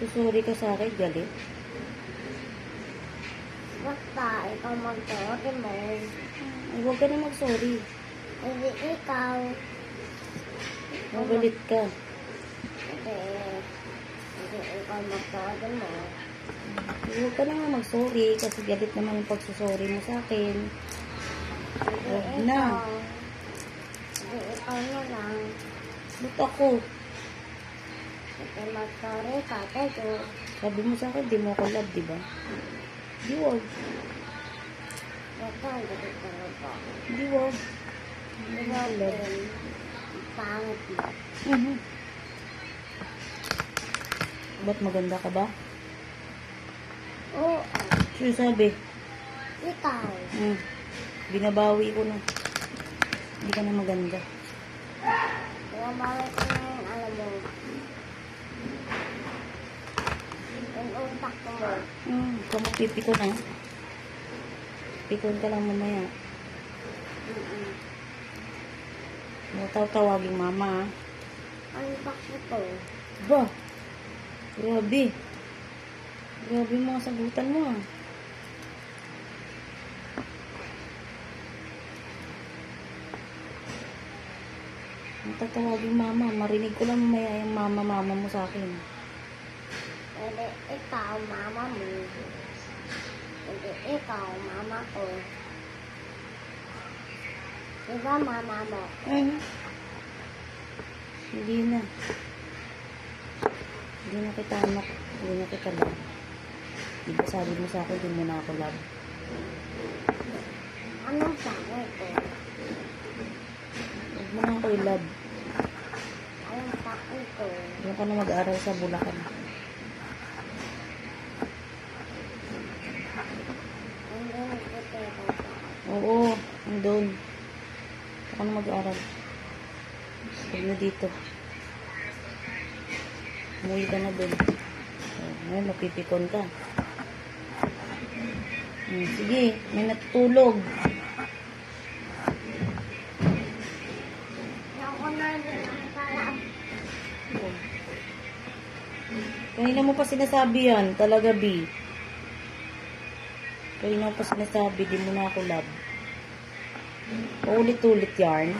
Susuri ka sa akin, galit. Basta, ikaw mag-sorry mo. Ay, huwag ka na mag-sorry. Hindi ikaw. Magalit ka. Hindi ikaw mag-sorry mo. Huwag ka na nga mag-sorry kasi galit naman yung pagsusorry mo sa akin. Huwag na. Hindi ikaw na lang. Ba't ako? Hindi mag-sorry ka, tayo. Sabi mo sa akin, di mo ako love, di ba? Di wag. Ito, hindi ko talaga. Di wag. Hindi mo din. Pangit mo. Ba't maganda ka ba? Oo. Sino sabi? Ikaw. Binabawi ko na. Hindi ka na maganda. Kaya bawal ko na yung alam mo. Yung utak ko mo. Kung magpipikon na. Pikon ka lang mamaya. Tawaging mama. Ang bakit ko? Ba? Grabe. Grabe yung mga sagutan mo ah. Ang tatawaging mama. Marinig ko lang mamaya yung mama mo sa akin. Hindi ikaw, mama mo. Hindi ikaw, mama ko. Diba mama mo? Hindi na. Hindi na kita anak. Hindi na kita love. Diba sabi mo sa akin, hindi mo na ako love. Anong sabi ko? Huwag mo na ako i-love. Anong sabi ko? Doon ka na mag-aaral sa Bulacan. Hindi nagpipera ka. Oo, andun. Ako na mag-aaral. Huwag na dito. Umuwi ka na dun. Ngayon, mapipikon ka. Sige, may natutulog. Ako na din ang kalab. Kanina mo pa sinasabi yan, talaga B. Kanina mo pa sinasabi, di mo na ako love. Paulit-ulit yarn.